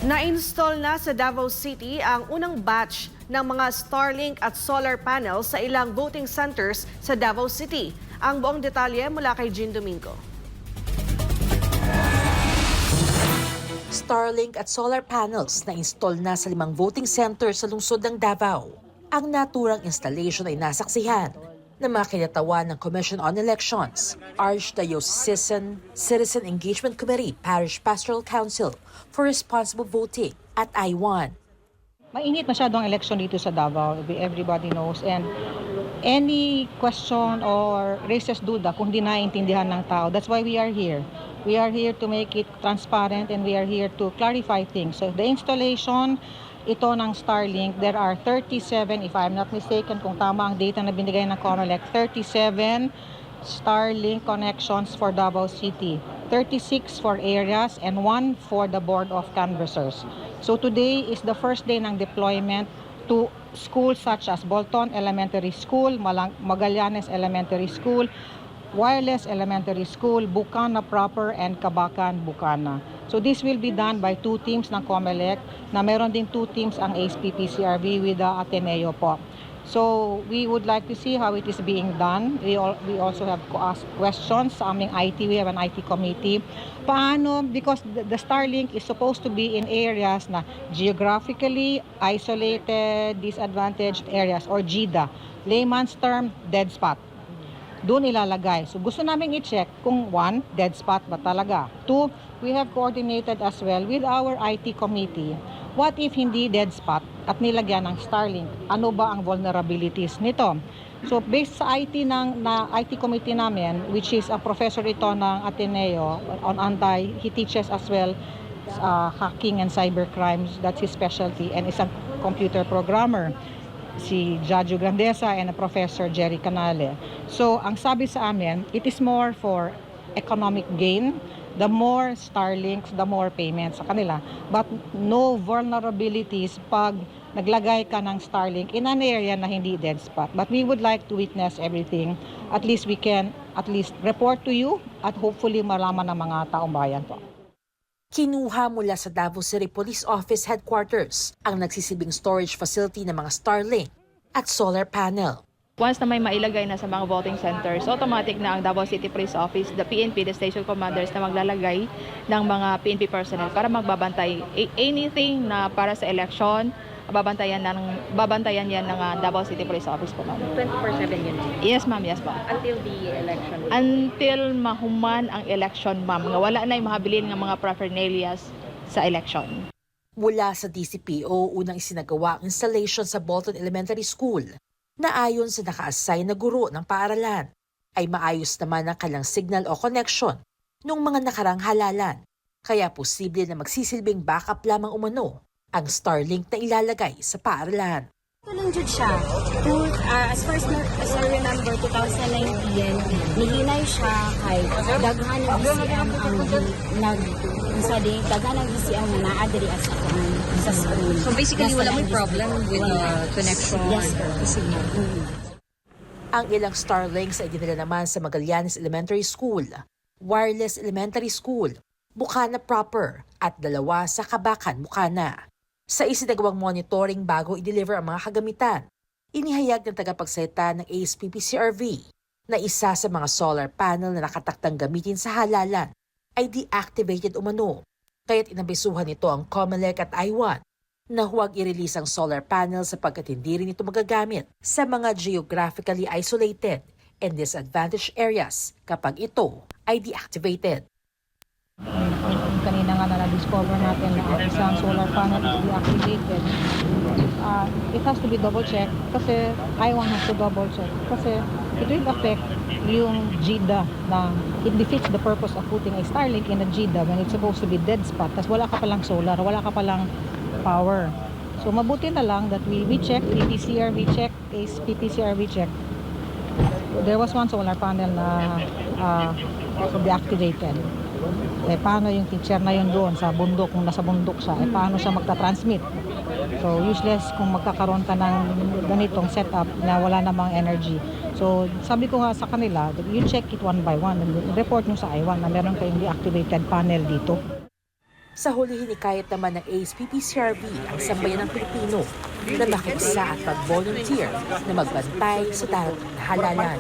Na-install na sa Davao City ang unang batch ng mga Starlink at solar panels sa ilang voting centers sa Davao City. Ang buong detalye mula kay Jean Domingo. Starlink at solar panels na install na sa 5 voting centers sa lungsod ng Davao. Ang naturang installation ay nasaksihan ng mga kinatawan ng Commission on Elections, Archdiocesan Citizen Engagement Committee, Parish Pastoral Council for Responsible Voting at I1. Mainit masyado ang election dito sa Davao, everybody knows. And any question or raises duda kung di naiintindihan ng tao, that's why we are here. We are here to make it transparent and we are here to clarify things. So the installation, ito ng Starlink, there are 37, if I'm not mistaken, kung tama ang data na binigay ng COMELEC, 37 Starlink connections for Davao City, 36 for areas, and 1 for the Board of Canvassers. So today is the first day ng deployment to schools such as Bolton Elementary School, Magallanes Elementary School, Wireless Elementary School, Bukana Proper, and Kabakan, Bukana. So this will be done by 2 teams ng COMELEC, na meron din 2 teams ang ASP-PCRV with the Ateneo po. So we would like to see how it is being done. We also have asked questions sa aming IT. We have an IT committee. Paano, because the Starlink is supposed to be in areas na geographically isolated, disadvantaged areas, or GIDA. Layman's term, dead spot. Doon ilalagay. So gusto namin i-check kung 1, dead spot ba talaga. 2, we have coordinated as well with our IT committee. What if hindi dead spot at nilagyan ng Starlink? Ano ba ang vulnerabilities nito? So based sa IT IT committee namin, which is a professor ito ng Ateneo on he teaches as well hacking and cyber crimes. That's his specialty, and is a computer programmer. Si Judge Grandesa and a Professor Jerry Canale. So, ang sabi sa amin, it is more for economic gain. The more Starlinks, the more payments sa kanila. But no vulnerabilities pag naglagay ka ng Starlink in an area na hindi dead spot. But we would like to witness everything. At least we can report to you at hopefully malaman ng mga taong bayan po. Kinuha mula sa Davao City Police Office Headquarters ang nagsisilbing storage facility ng mga Starlink at solar panel. Once na may mailagay na sa mga voting centers, automatic na ang Davao City Police Office, the PNP, the station commanders na maglalagay ng mga PNP personnel para magbabantay anything na para sa election, babantayan yan ng Davao City Police Office po, ma'am. 24/7 yun? Yes, ma'am. Yes, ma'am. Until the election? Until mahuman ang election, ma'am. Nga wala na yung mahabilin ng mga paraphernalia sa election. Mula sa DCPO, unang isinagawa ang installation sa Bolton Elementary School na ayon sa naka-assign na guro ng paaralan ay maayos naman ang kanilang signal o connection nung mga nakarang halalan. Kaya posible na magsisilbing backup lamang umano ang Starlink na ilalagay sa paaralan. Ito lang jud siya. As far as I remember, 2019, nihinay siya kay daghan ng DCM daghan ng DCM na naadiri sa school. So basically, wala may problem with the connection? Yes, Ang ilang Starlinks ay dinala naman sa Magallanes Elementary School, Wireless Elementary School, Bukana Proper at 2 sa Kabakan, Bukana. Sa isinagawang monitoring bago i-deliver ang mga kagamitan, inihayag ng tagapagsalita ng ASP-PCRV na isa sa mga solar panel na nakataktang gamitin sa halalan ay deactivated umano, kaya't inabisuhan nito ang COMELEC at I1 na huwag i-release ang solar panel sapagkat hindi rin ito magagamit sa mga geographically isolated and disadvantaged areas kapag ito ay deactivated. Kanina nga na na-discover natin na ang isang solar panel is deactivated. It has to be double-checked kasi I1 has to double-check kasi it will affect yung GIDA na it defeats the purpose of putting a Starlink in a GIDA when it's supposed to be dead spot. Tapos wala ka palang solar, wala ka palang power. So mabuti na lang that we check, PPCR we check, PPCR we check. There was one solar panel na deactivated. Paano yung teacher na yun doon sa bundok, kung nasa bundok siya, paano siya magta-transmit? So useless kung magkakaroon ka ng ganitong setup na wala namang energy. So sabi ko nga sa kanila, you check it one by one and report nyo sa I1 na meron kayong deactivated panel dito. Sa huli, hinikayat naman ng ASPP-CRV ang sambayan ng Pilipino na makiisa at mag-volunteer na magbantay sa darating na halalan.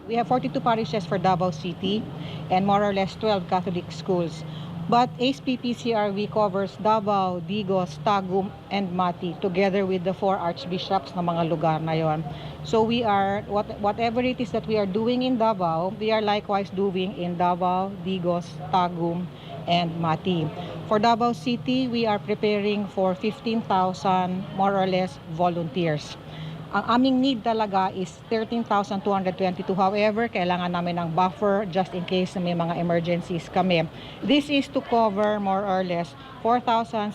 We have 42 parishes for Davao City and more or less 12 Catholic schools. But ASPP-CRV covers Davao, Digos, Tagum, and Mati together with the 4 archbishops na mga lugar na yon. So we are, whatever it is that we are doing in Davao, we are likewise doing in Davao, Digos, Tagum, and Mati. For Davao City, we are preparing for 15,000 more or less volunteers. Ang aming need talaga is 13,222. However, kailangan namin ng buffer just in case na may mga emergencies kami. This is to cover more or less 4,616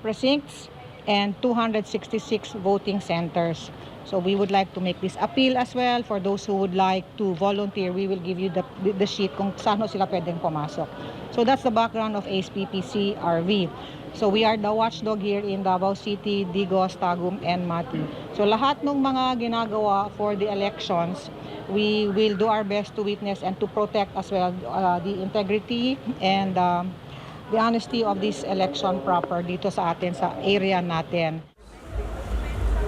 precincts and 266 voting centers. So we would like to make this appeal as well for those who would like to volunteer. We will give you the sheet kung saan sila pwedeng pumasok. So that's the background of ASPP-CRV. So we are the watchdog here in Davao City, Digos, Tagum, and Mati. So lahat ng mga ginagawa for the elections, we will do our best to witness and to protect as well the integrity and the honesty of this election proper dito sa atin, sa area natin.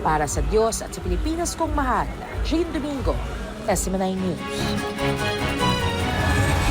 Para sa Diyos at sa Pilipinas kong mahal, Jane Domingo, SMNI News.